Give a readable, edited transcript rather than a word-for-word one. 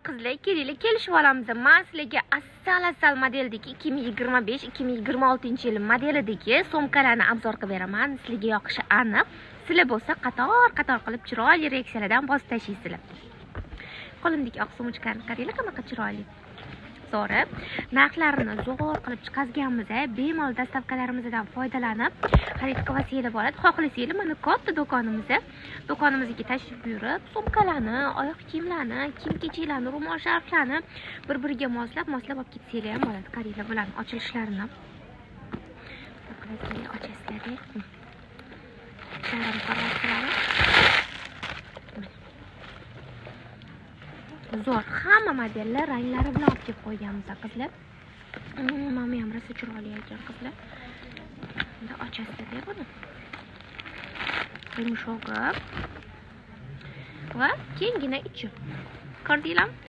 qizlar, keringlar kelishib olamiz. Men sizlarga asal modeldagi 2025-2026 yil modelidagi so'mkalarni obzor qilib beraman. Sizlarga yoqishi aniq. Sizlar bo'lsa qator qilib chiroyli reaksiyalardan voz tashlaysizlar. Qo'limdagi oq sumkalarni qaranglar, qanaqa chiroyli. Sonra narxlarini zo'r qilib chiqazganmiz. Bemalol dastavkalarimizdan foydalanib xarid qilsanglar bo'ladi. Xohlasanglar mana katta do'konimizga tashrif buyurib, sumkalarni, oyoq kiyimlarni, kiyim-kechaklarni, ro'mol sharflarni bir-biriga moslab olib ketsanglar ham bo'ladi. Qaranglar bularning ochilishlarini. Ochasizlar. Zo'r, hamma modellar ranglari bilan olib kelib qo'yganmiz qizlar. Mana ham rosa chiroyli ekan qizlar. Endi ochasizlar buni. Yumshog'i va kengina ichi. Ko'rdinglarmi?